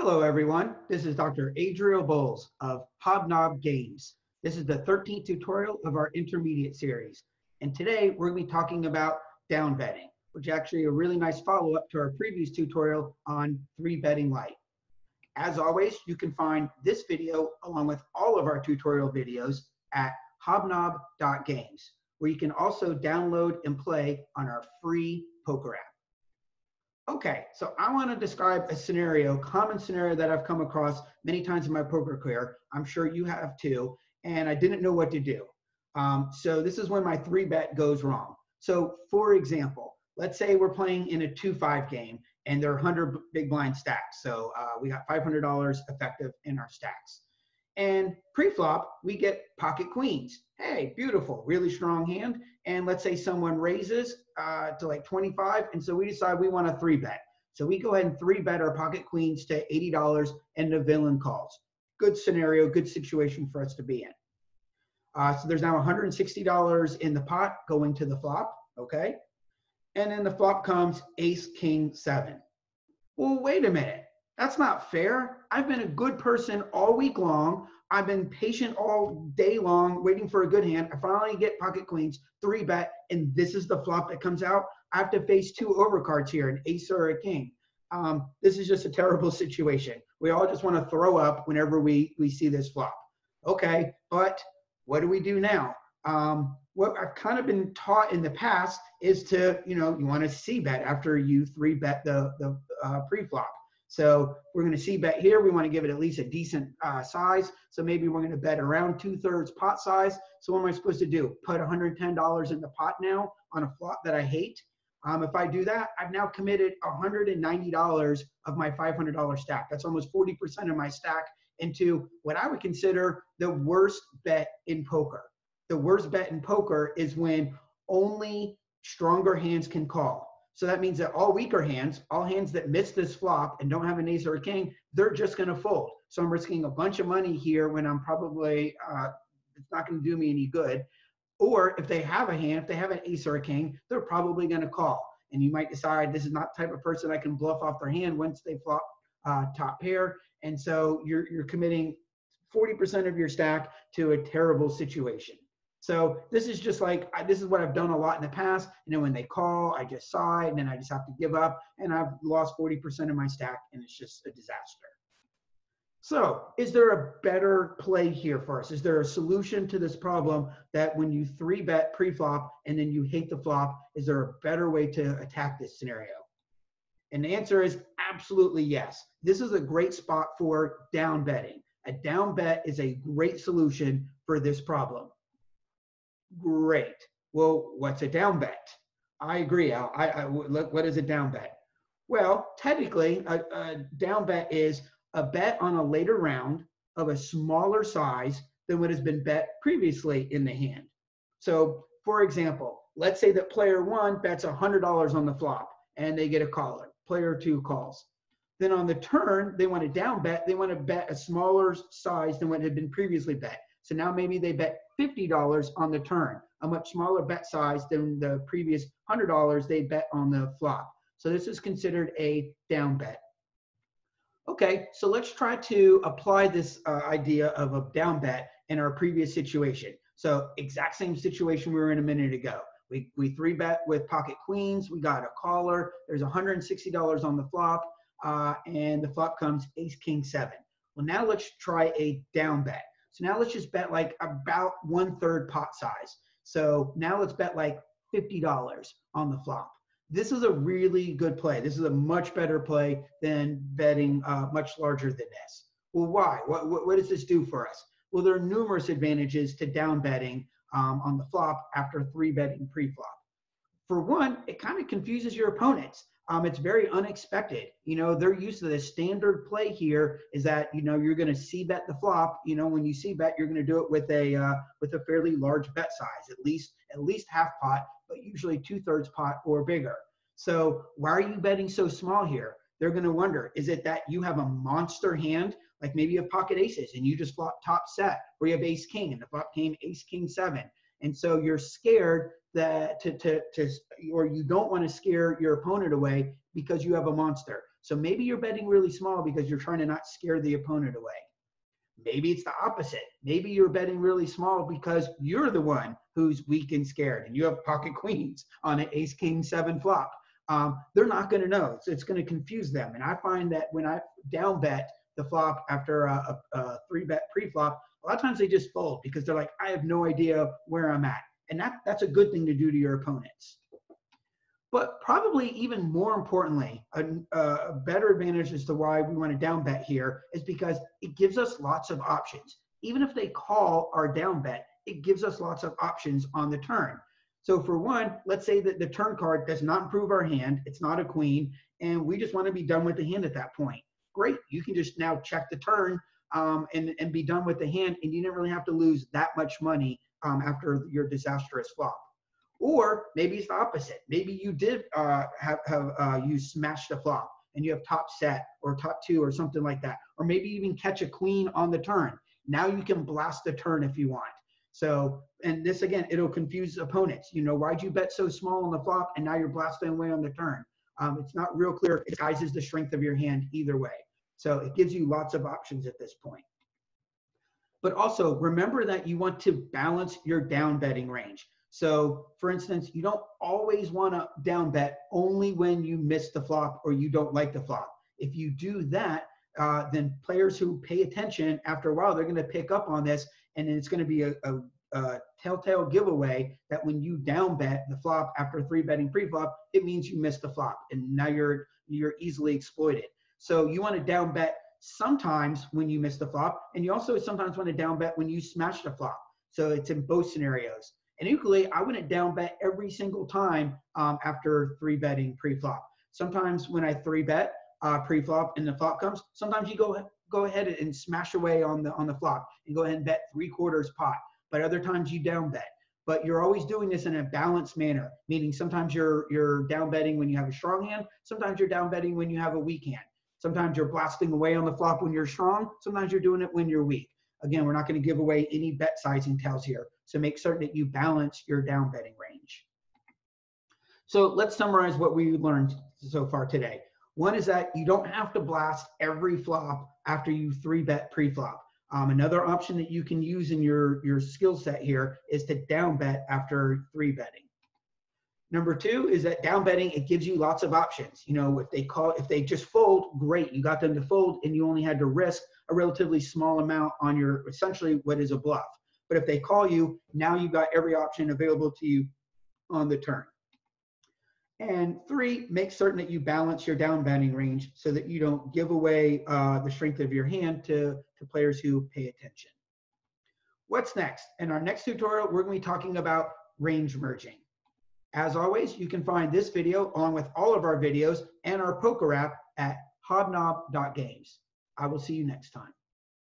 Hello, everyone. This is Dr. Adriel Bowles of Hobnob Games. This is the 13th tutorial of our intermediate series. And today we're going to be talking about down betting, which is actually a really nice follow-up to our previous tutorial on 3-betting light. As always, you can find this video along with all of our tutorial videos at hobnob.games, where you can also download and play on our free poker app. Okay, so I want to describe a scenario, common scenario that I've come across many times in my poker career. I'm sure you have too, and I didn't know what to do. So this is when my 3-bet goes wrong. So for example, let's say we're playing in a 2-5 game and there are 100 big blind stacks. So we got $500 effective in our stacks. And pre-flop, we get pocket queens. Hey, beautiful, really strong hand. And let's say someone raises to like 25, and so we decide we want to 3-bet. So we go ahead and 3-bet our pocket queens to $80, and the villain calls. Good scenario, good situation for us to be in. So there's now $160 in the pot going to the flop, okay? And then the flop comes ace, king, 7. Well, wait a minute. That's not fair. I've been a good person all week long. I've been patient all day long, waiting for a good hand. I finally get pocket queens, 3-bet, and this is the flop that comes out. I have to face 2 overcards here, an ace or a king. This is just a terrible situation. We all just want to throw up whenever we see this flop. Okay, but what do we do now? What I've kind of been taught in the past is to, you want to c-bet after you 3-bet the pre-flop. So we're going to c-bet here. We want to give it at least a decent size. So maybe we're going to bet around 2/3 pot size. So what am I supposed to do? Put $110 in the pot now on a flop that I hate? If I do that, I've now committed $190 of my $500 stack. That's almost 40% of my stack into what I would consider the worst bet in poker. The worst bet in poker is when only stronger hands can call. So that means that all weaker hands, all hands that miss this flop and don't have an ace or a king, they're just going to fold. So I'm risking a bunch of money here when I'm probably, it's not going to do me any good. Or if they have a hand, if they have an ace or a king, they're probably going to call. And you might decide this is not the type of person I can bluff off their hand once they flop top pair. And so you're committing 40% of your stack to a terrible situation. So this is just like, this is what I've done a lot in the past. And then when they call, I just sigh, and then I just have to give up, and I've lost 40% of my stack, and it's just a disaster. So is there a better play here for us? Is there a solution to this problem that when you 3-bet pre-flop and then you hate the flop, is there a better way to attack this scenario? And the answer is absolutely yes. This is a great spot for down betting. A down bet is a great solution for this problem. Great. Well, what's a down bet? I agree, Al. What is a down bet? Well, technically, a down bet is a bet on a later round of a smaller size than what has been bet previously in the hand. So, for example, let's say that player 1 bets $100 on the flop, and they get a caller. Player 2 calls. Then on the turn, they want to down bet. They want to bet a smaller size than what had been previously bet. So now maybe they bet $50 on the turn, a much smaller bet size than the previous $100 they bet on the flop. So this is considered a down bet. Okay, so let's try to apply this idea of a down bet in our previous situation. So exact same situation we were in a minute ago. We 3-bet with pocket queens. We got a caller. There's $160 on the flop, and the flop comes ace, king, 7. Well, now let's try a down bet. So now let's just bet like about 1/3 pot size. So now let's bet like $50 on the flop. This is a really good play. This is a much better play than betting much larger than this. Well, why? What does this do for us? Well, there are numerous advantages to down betting on the flop after 3-betting pre-flop. For one, it kind of confuses your opponents. It's very unexpected. They're used to the standard play here is that, you're going to c-bet the flop. When you c-bet, you're going to do it with a fairly large bet size, at least half pot, but usually 2/3 pot or bigger. So why are you betting so small here? They're going to wonder, is it that you have a monster hand, like maybe you have pocket aces and you just flop top set, or you have ace king and the flop came ace king 7. And so you're scared that or you don't want to scare your opponent away because you have a monster. So maybe you're betting really small because you're trying to not scare the opponent away. Maybe it's the opposite. Maybe you're betting really small because you're the one who's weak and scared and you have pocket queens on an ace king 7 flop. They're not going to know. It's going to confuse them. And I find that when I down bet the flop after a 3-bet pre-flop, a lot of times they just fold because they're like, I have no idea where I'm at. And that's a good thing to do to your opponents. But probably even more importantly, a better advantage as to why we want to down bet here is because it gives us lots of options. Even if they call our down bet, it gives us lots of options on the turn. So for one, let's say that the turn card does not improve our hand, it's not a queen, and we just want to be done with the hand at that point. Great, you can just now check the turn and be done with the hand, and you didn't really have to lose that much money after your disastrous flop. Or maybe it's the opposite. Maybe you did you smashed a flop and you have top set or top 2 or something like that. Or maybe even catch a queen on the turn. Now you can blast the turn if you want. So, and this again, it'll confuse opponents. You know, why'd you bet so small on the flop and now you're blasting away on the turn? It's not real clear. It disguises the strength of your hand either way. So it gives you lots of options at this point. But also remember that you want to balance your down betting range. So for instance, you don't always want to down bet only when you miss the flop or you don't like the flop. If you do that, then players who pay attention after a while, they're going to pick up on this, and it's going to be a telltale giveaway that when you down bet the flop after 3-betting pre-flop, it means you missed the flop and now you're easily exploited. So you want to down bet sometimes when you miss the flop, and you also sometimes want to down bet when you smash the flop. So it's in both scenarios. And equally, I wouldn't down bet every single time after 3-betting pre-flop. Sometimes when I 3-bet pre-flop and the flop comes, sometimes you go ahead and smash away on the flop and go ahead and bet 3/4 pot. But other times you down bet. But you're always doing this in a balanced manner, meaning sometimes you're down betting when you have a strong hand, sometimes you're down betting when you have a weak hand. Sometimes you're blasting away on the flop when you're strong, sometimes you're doing it when you're weak. Again, we're not going to give away any bet sizing tells here, so make certain that you balance your down betting range. So let's summarize what we learned so far today. One is that you don't have to blast every flop after you 3-bet pre-flop. Another option that you can use in your skill set here is to down bet after 3-betting. Number 2 is that down betting, it gives you lots of options. You know, if they just fold, great, you got them to fold and you only had to risk a relatively small amount on your, essentially what is a bluff. But if they call you, now you've got every option available to you on the turn. And 3, make certain that you balance your down betting range so that you don't give away the strength of your hand to players who pay attention. What's next? In our next tutorial, we're going to be talking about range merging. As always, you can find this video along with all of our videos and our poker app at hobnob.games. I will see you next time.